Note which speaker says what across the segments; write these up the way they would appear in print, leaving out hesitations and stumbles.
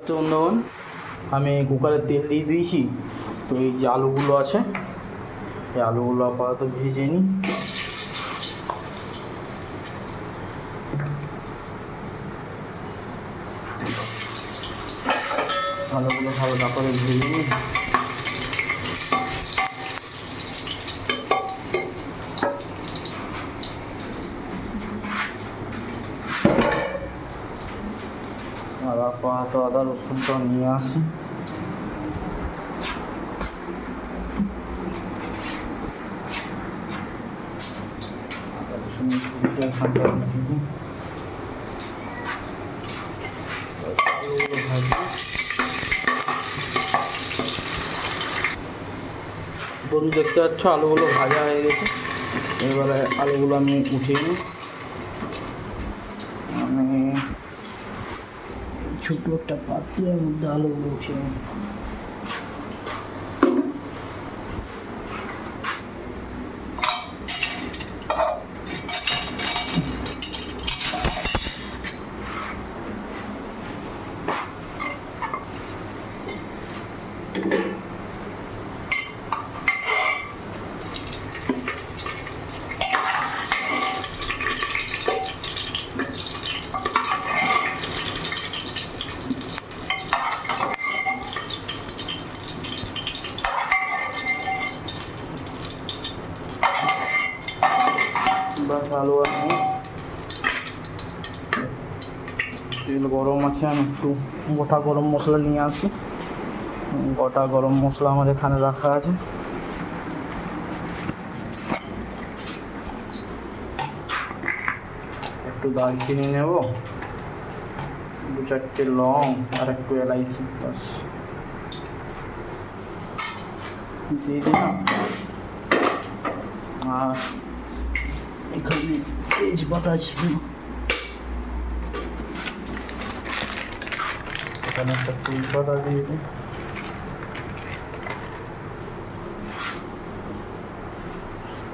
Speaker 1: তো বন্ধুগণ, আমি কুকারে তেল দিয়ে দিয়েছি। তো এই যে আলুগুলো আছে, এই আলুগুলো আপাতত ভেজে নিই। আলুগুলো হালকা করে ভেজে নিই। আর আপাতত আদা রসুনটা নিয়ে আসি। আদা রসুন বন্ধু দেখতে পাচ্ছ আলুগুলো ভাজা হয়ে গেছে। এবারে আলুগুলো আমি উঠিয়ে নিই। আমি ছোটো একটা পাত্রের মধ্যে আলুগুলো উঠিয়ে নিই। বাস আলু আছে, তেল গরম আছে। আমি একটু গোটা গরম মশলা নিয়ে আসি। গোটা গরম মশলা আমার এখানে রাখা আছে। একটু দারচিনি নেব, 2-4টে লং আর একটু এলাইচি, বাস দিয়ে দিলাম। আর এখানে তেজপাতা ছিল, এখানে একটা তেজপাতা দিয়ে দিই।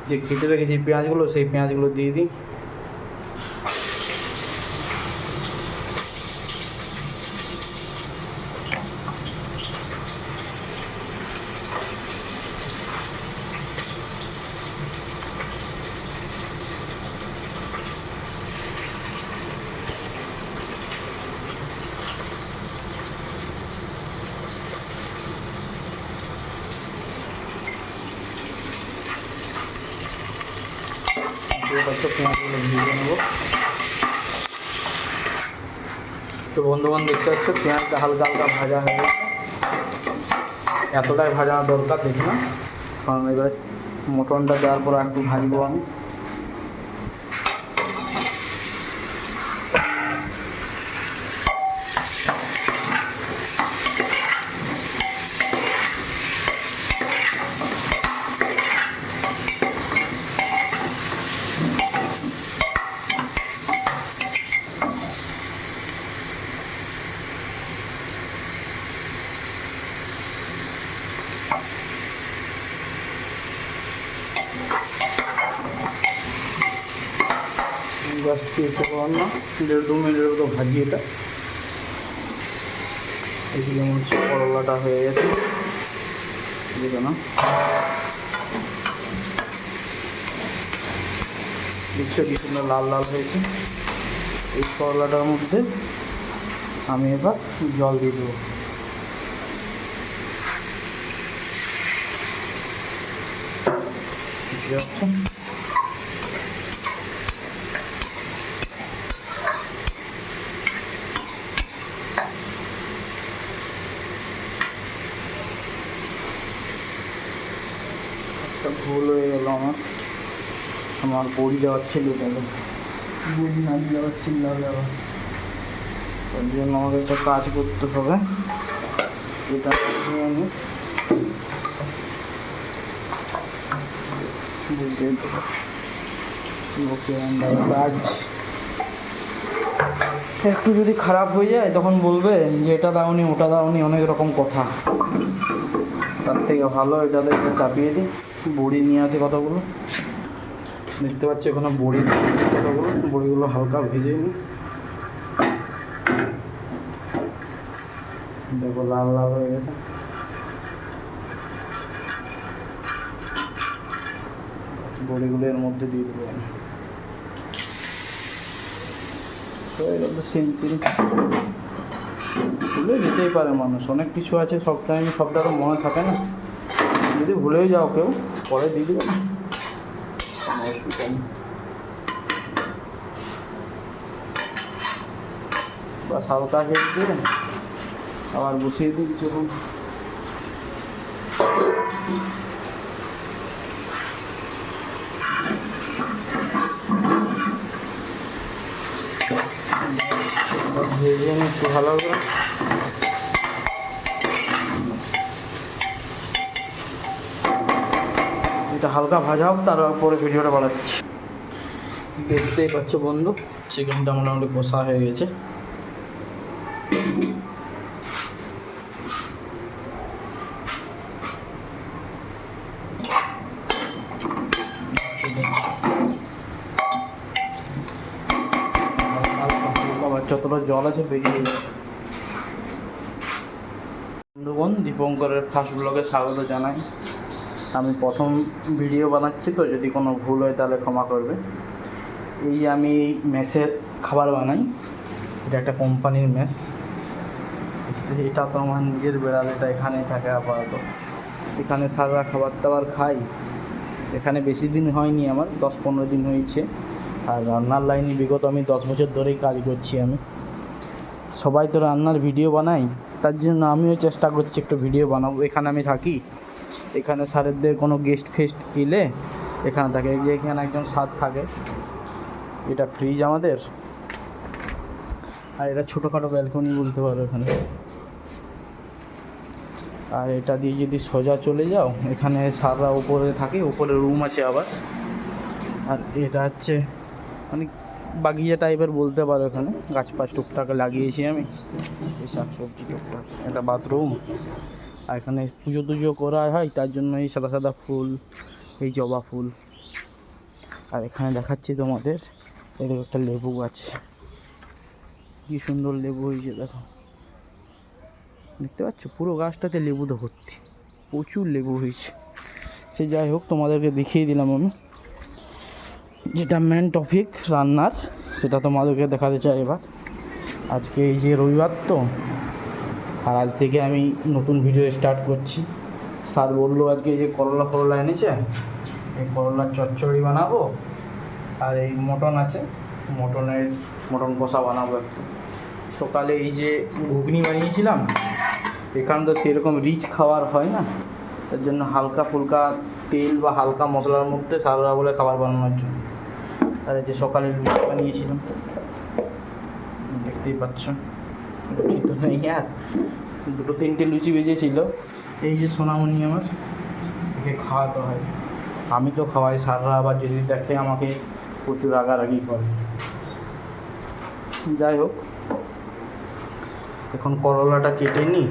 Speaker 1: যে কেটে রেখেছি পেঁয়াজগুলো, সেই পেঁয়াজগুলো দিয়ে দিই। পেঁয়াজগুলো ভেজে নেব। তো বন্ধুবান দেখতে পাচ্ছ পেঁয়াজটা হালকা হালকা ভাজা হয়ে গেছে। এতটাই ভাজা দরকার দেখি না, কারণ এবারে মটনটা দেওয়ার পর একটু ভাজবো আমি। জাস্ট পেঁচে পাওয়ার না, 1.5-2 মিনিটের মতো ভাজি এটা। এদিকে আমার করলাটা হয়ে গেছে, দেখো না, দেখছো কি সুন্দর লাল লাল হয়েছে। এই করলাটার মধ্যে আমি এবার জল দিয়ে দেবো। ভুল হয়ে গেল আমার বড়ি দেওয়ার ছিল, বড়ি না দেওয়ার ছিল আবার। তার জন্য আমাকে একটা কাজ করতে হবে। এটা আমি বুঝতে কাজ একটু যদি খারাপ হয়ে যায় তখন বলবে যে এটা দাওনি ওটা দাওনি, অনেক রকম কথা। তার থেকে ভালো এটাতে চাপিয়ে দিই। বড়ি নিয়ে আসে কতগুলো, দেখতে পাচ্ছি ওখানে বড়ি কতগুলো, বড়িগুলো হালকা ভেজে নিই। দেখো লাল লাল হয়ে গেছে। বড়িগুলো এর মধ্যে দিয়ে দেবো আমি। হয়ে গেল সিম্পল। ভুলে যেতেই পারে মানুষ, অনেক কিছু আছে, সব টাইম সবটা তো মনে থাকে না। যদি ভুলেও যাও কেউ, পরে দিয়ে দেবে না, কোনো অসুবিধা নেই। বাস হালকা হেড দিয়ে আবার বসিয়ে দিই কিছুক্ষণ। ভেজে নিই একটু ভালো করে। এটা হালকা ভাজা হোক, তারপরে ভিডিওটা বানাচ্ছি। দেখতেই পাচ্ছ বন্ধু, চিকেনটা মোটামুটি কষা হয়ে গেছে। যতটা জল আছে বেরিয়ে যাবে। বন্ধুগণ, দীপঙ্করের ফার্স্ট ব্লগে স্বাগত জানাই। আমি প্রথম ভিডিও বানাচ্ছি, তো যদি কোনো ভুল হয় তাহলে ক্ষমা করবে। এই যে আমি মেসের খাবার বানাই, এটা একটা কোম্পানির মেস। এটা তো আমার নিজের বেড়াল, এটা এখানেই থাকে আপাতত। এখানে সারা খাবার দাবার খাই। এখানে বেশি দিন হয়নি, আমার 10-15 দিন হয়েছে। আর রান্নার লাইনে বিগত আমি 10 বছর ধরেই কাজ করছি। আমি সবাই তো রান্নার ভিডিও বানাই, তার জন্য আমিও চেষ্টা করছি একটু ভিডিও বানাবো। এখানে আমি থাকি, এখানে স্যারেদের কোনো গেস্ট ফেস্ট এলে এখানে থাকে। এই যে এখানে একজন স্যার থাকে, এটা ফ্রিজ আমাদের। আর এটা ছোটোখাটো ব্যালকনি বলতে পারো এখানে। আর এটা দিয়ে যদি সোজা চলে যাও, এখানে স্যাররা উপরে থাকে, উপরে রুম আছে আবার। আর এটা হচ্ছে মানে বাগিচা টাইপের বলতে পারো। এখানে গাছ পাছ টুকটাক লাগিয়েছি আমি, এই শাকসবজি টুকটাক। এটা বাথরুম। আর এখানে পুজো টুজো করা হয়, তার জন্য এই সাদা সাদা ফুল, এই জবা ফুল। আর এখানে দেখাচ্ছি তোমাদের, এদের একটা লেবু গাছ, কি সুন্দর লেবু হয়েছে দেখো, দেখতে পাচ্ছ? পুরো গাছটাতে লেবুতে ভর্তি, প্রচুর লেবু হয়েছে। সে যাই হোক, তোমাদেরকে দেখিয়ে দিলাম আমি। যেটা মেন টপিক রান্নার, সেটা তোমাদেরকে দেখাতে চাই এবার। আজকে এই যে রবিবার তো, আর আজ থেকে আমি নতুন ভিডিও স্টার্ট করছি। স্যার বললো আজকে এই যে করলা এনেছে, এই করলার চচ্চড়ি বানাবো। আর এই মটন আছে, মটন কষা বানাবো একটু। সকালে এই যে ঘুগনি বানিয়েছিলাম, এখানে তো সেরকম রিচ খাবার হয় না, তার জন্য হালকা ফুলকা তেল বা হালকা মশলার মধ্যে স্যাররা বলে খাবার বানানোর জন্য। আর এই যে সকালে লুচি বানিয়েছিলাম, দেখতেই পাচ্ছ। লুচি তো নেই আর, 2-3টে লুচি বেজেছিল। এই যে সোনামণি আমার, একে খাওয়াতে হয়। আমি তো খাওয়াই, স্যাররা আবার যদি দেখে আমাকে প্রচুর রাগারাগি করে। যাই হোক, এখন করলাটা কেটে নিই,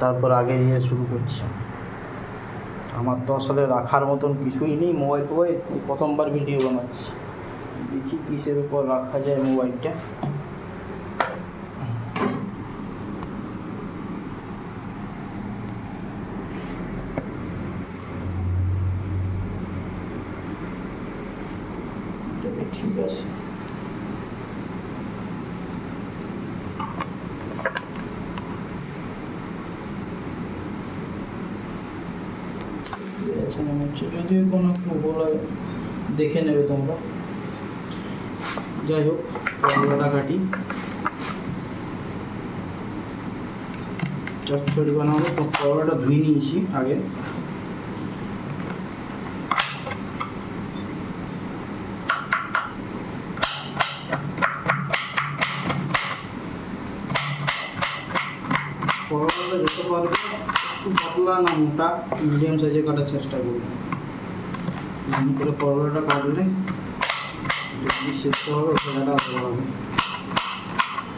Speaker 1: তারপর আগে দিয়ে শুরু করছি। আমার তো আসলে রাখার মতন কিছুই নেই, মোবাইল প্রথমবার ভিডিও বানাচ্ছি। দেখি কিসের উপর রাখা যায় মোবাইলটা। ঠিক আছে, মনে হচ্ছে। যদিও কোনো একটু ভুল হয় দেখে নেবে তোমরা। যাই হোক, করলাটা কাটি, চচ্চড়ি বানাবো। তো করলাটা ধুয়ে নিয়েছি আগে। করলাটা যত পারবে একটু পাতলা না মোটা, মিডিয়াম সাইজে কাটার চেষ্টা করবে। এমন করে করলাটা কাটলে সেদ্ধ হবে, ওটা ভালো হবে।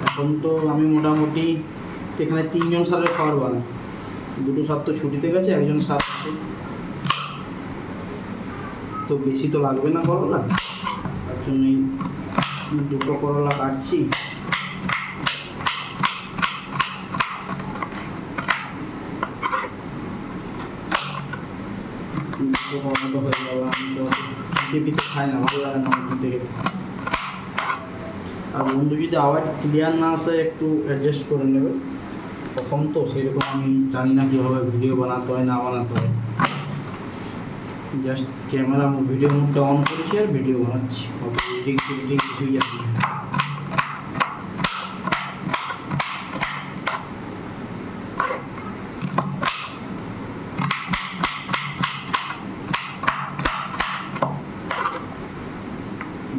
Speaker 1: এখন তো আমি মোটামুটি এখানে 3জন স্যারের খাবার বানাই। 2টো স্যার তো ছুটিতে গেছে, একজন স্যার আছে, তো বেশি তো লাগবে না করলা, তার জন্যই 2টো করলা কাটছি। তো হয়ে যাবে। আমি তো পিঠে পিঠে খাই না, ভালো লাগে না আমার পিঠে খেতে। আর বন্ধু যদি আওয়াজ ক্লিয়ার না আসে একটু অ্যাডজাস্ট করে নেবে, প্রথম তো সেরকম আমি জানি না কীভাবে ভিডিও বানাতে হয় না বানাতে হয়। জাস্ট ক্যামেরা ভিডিও মোডটা অন করেছি আর ভিডিও বানাচ্ছি, এডিটিং ফিডিটিং কিছুই জানি না।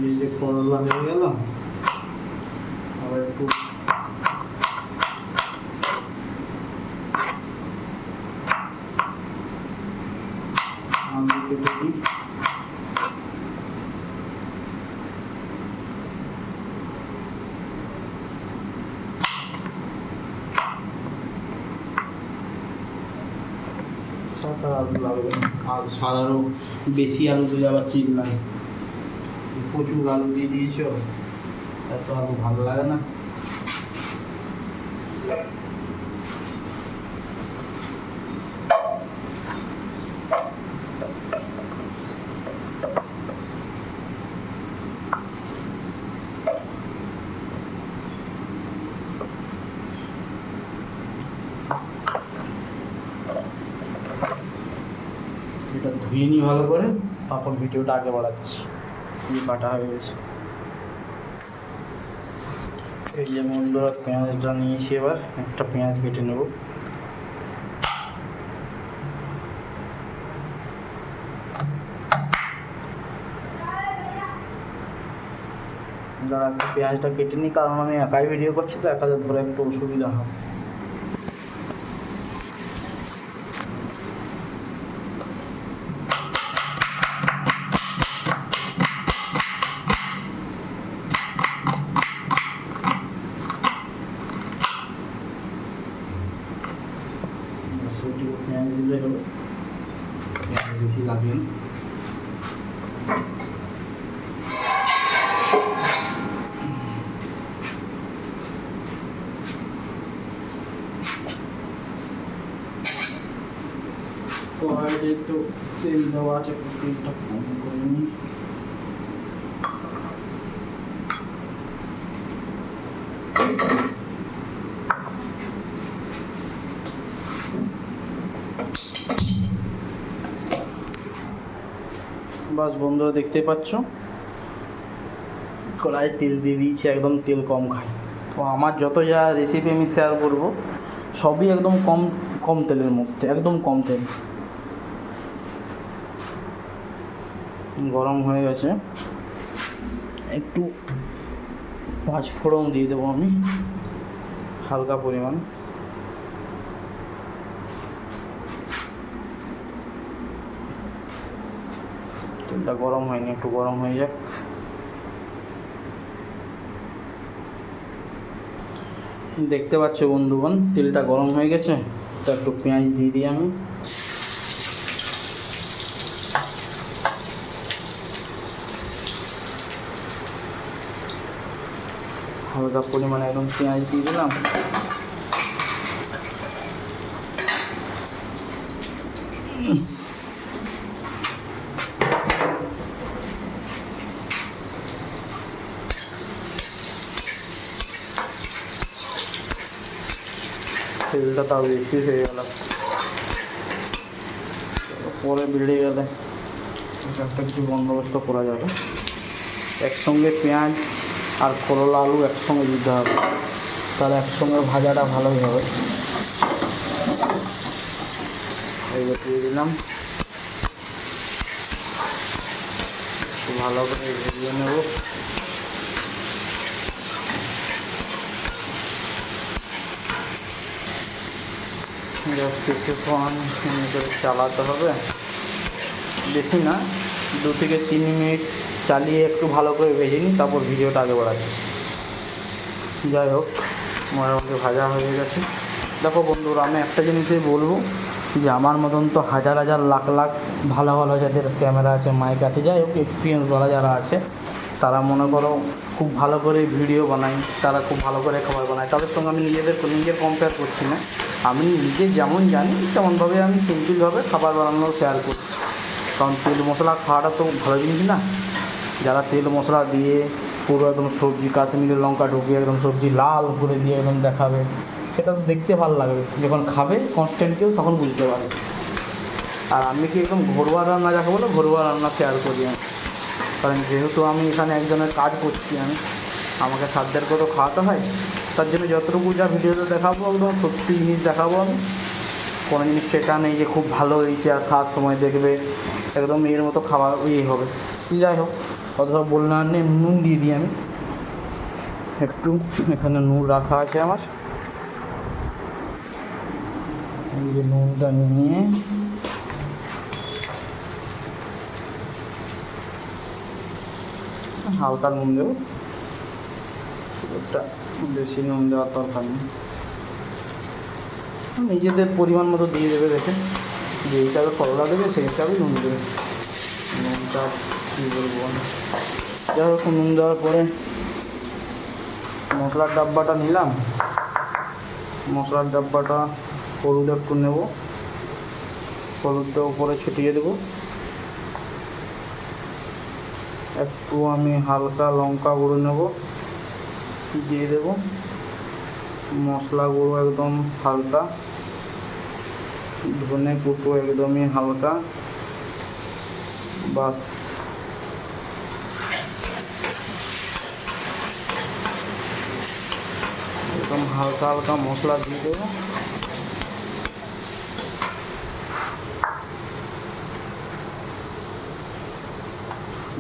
Speaker 1: এই যে করলা হয়ে গেল, আবার একটু আলু কেটে দিই। সাদা আলু লাগবে, আর সাদারও বেশি আলু দিলে আবার চিপ লাগে। প্রচুর আলু দিয়ে দিয়েছ, এত আলু ভালো লাগে না। এটা ধুয়ে নিই ভালো করে, তারপর ভিডিওটা আগে বাড়াচ্ছি। কাটা হয়ে গেছে। এই যে বন্ধুরা পেঁয়াজটা নিয়েছি, এবার একটা পেঁয়াজ কেটে নেব। দাঁড়া, একটু পেঁয়াজটা কেটে নিই, কারণ আমি একাই ভিডিও করছি তো একাদের ধরে একটু অসুবিধা হয়। পেঁয়াজ দিলে হলো, পেঁয়াজ বেশি লাগবে না। কড়াইতে একটু তেল দেওয়া আছে, তেলটা কম করে নিই। বাস বন্ধুরা দেখতে পাচ্ছ, কড়াই তেল দিয়ে দিয়েছি, একদম তেল কম খাই। তো আমার যত যা রেসিপি আমি শেয়ার করব সবই একদম কম কম তেলের মধ্যে, একদম কম তেল। গরম হয়ে গেছে, একটু 5 ফোড়ন দিয়ে দেবো আমি হালকা পরিমাণ। তেলটা গরম হয়নি, একটু গরম হয়ে যাক। দেখতে পাচ্ছ বন্ধুগণ, তেলটা গরম হয়ে গেছে, তো একটু পেঁয়াজ দিয়ে দিই আমি। হালকা পরিমাণে একদম পেঁয়াজ দিয়ে দিলাম। তেলটা তাও বেশি হয়ে গেল, পরে বেড়ে গেলে একটা কিছু বন্দোবস্ত করা যাবে। একসঙ্গে পেঁয়াজ আর করলা আলু একসঙ্গে দিতে হবে, তাহলে একসঙ্গে ভাজাটা ভালোই হবে। এইবার দিয়ে দিলাম, ভালো করে ভেজে নেব। কিছুক্ষণ করে চালাতে হবে, বেশি না, 2 থেকে 3 মিনিট চালিয়ে একটু ভালো করে ভেজে নিই, তারপর ভিডিওটা আগে বাড়াচ্ছি। যাই হোক, মোটামুটি ভাজা হয়ে গেছে। দেখো বন্ধুরা, আমি একটা জিনিসই বলবো যে আমার মতন তো হাজার হাজার লাখ লাখ ভালো ভালো যাদের ক্যামেরা আছে, মাইক আছে, যাই হোক এক্সপিরিয়েন্সওয়ালা যারা আছে, তারা মনে করো খুব ভালো করে ভিডিও বানায়, তারা খুব ভালো করে খাবার বানায়। তাদের সঙ্গে আমি নিজের কম্পেয়ার করছি না, আমি নিজে যেমন জানি তেমনভাবে আমি সিম্পলভাবে খাবার বানানো শেয়ার করছি। কারণ তেল মশলা খাওয়াটা তো ভালো জিনিস না। যারা তেল মশলা দিয়ে পুরো একদম সবজি কাশ্মীরের লঙ্কা ঢুকিয়ে একদম সবজি লাল করে দিয়ে একদম দেখাবে, সেটা তো দেখতে ভালো লাগবে, যখন খাবে কনস্ট্যান্ট কেউ তখন বুঝতে পারবে। আর আমি কি একদম ঘরোয়া রান্না যাকে বলো, ঘরোয়া রান্না শেয়ার করি আমি, কারণ যেহেতু আমি এখানে একজনের কাজ করছি, আমাকে সাধ্যের কত খাওয়াতে হয়, তার জন্য যতটুকু যা ভিডিওতে দেখাবো একদম সত্যি জিনিস দেখাবো আমি। কোনো জিনিস সেটা নেই যে খুব ভালো হয়েছে আর খাওয়ার সময় দেখবে একদম এর মতো খাওয়া হবে। যাই হোক, কত সব বললাম, নেই নুন দিয়ে দিই আমি একটু, এখানে নুন রাখা আছে আমার, এই যে নুনটা নিয়ে হালকা নুন দেবো, ওটা বেশি নুন দেওয়ার দরকার নেই, নিজেদের পরিমাণ মতো দিয়ে দেবে, দেখে যে হিসাবে করলা দেবে সেই হিসাবেই নুন দেবে। নুনটা কী বলবো, যাই হোক নুন দেওয়ার পরে মশলার ডাব্বাটা নিলাম, মশলার ডাব্বাটা হলুদ একটু নেব, হলুদটা উপরে ছিটিয়ে দেবো, একটু আমি হালকা লঙ্কা গুঁড়ো নেব, দিয়ে দেবো, মশলা গুঁড়ো একদম হালকা, ধনে কুটো একদমই হালকা, বাস একদম হালকা হালকা মশলা দিয়ে দেবো,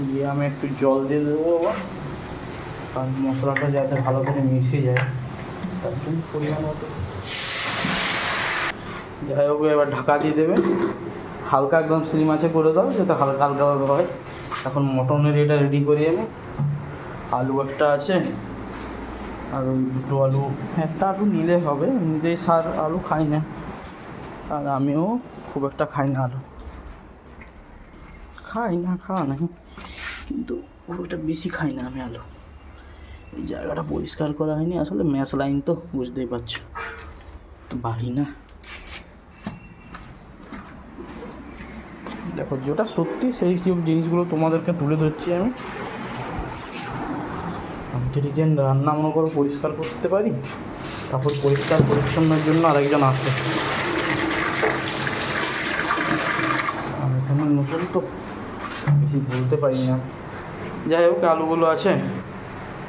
Speaker 1: দিয়ে আমি একটু জল দিয়ে দেবো আবার, কারণ মশলাটা যাতে ভালো করে মিশে যায় তার জন্য পরিমাণ মতো। যাই হোক, এবার ঢাকা দিয়ে দেবে, হালকা একদম সিম আঁচে করে দাও যাতে হালকা হালকাভাবে হয়। এখন মটনের এটা রেডি করি আমি, আলু একটা আছে, আর ওই দুটো আলু, একটা আলু নিলে হবে, নিজেই সার আলু খাই না, আর আমিও খুব একটা খাই না আলু, খাই না, খাওয়া নাই, কিন্তু খুব একটা বেশি খাই না আমি আলু। এই জায়গাটা পরিষ্কার করা হয়নি, আসলে ম্যাশ লাইন তো বুঝতেই পারছো, তো বাড়ি না। দেখো যেটা সত্যি সেই জিনিসগুলো তোমাদেরকে তুলে ধরছি আমি। ইন্টেলিজেন্ট রান্না মনে করো পরিষ্কার করতে পারি, তারপর পরিষ্কার পরিচ্ছন্নের জন্য আরেকজন আসে, আমি এখানে নতুন তো বেশি বলতে পারি না। যাই হোক, আলুগুলো আছে,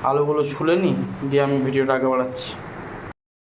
Speaker 1: আলুগুলো ছুলে নিই, দিয়ে আমি ভিডিওটা আগে বাড়াচ্ছি।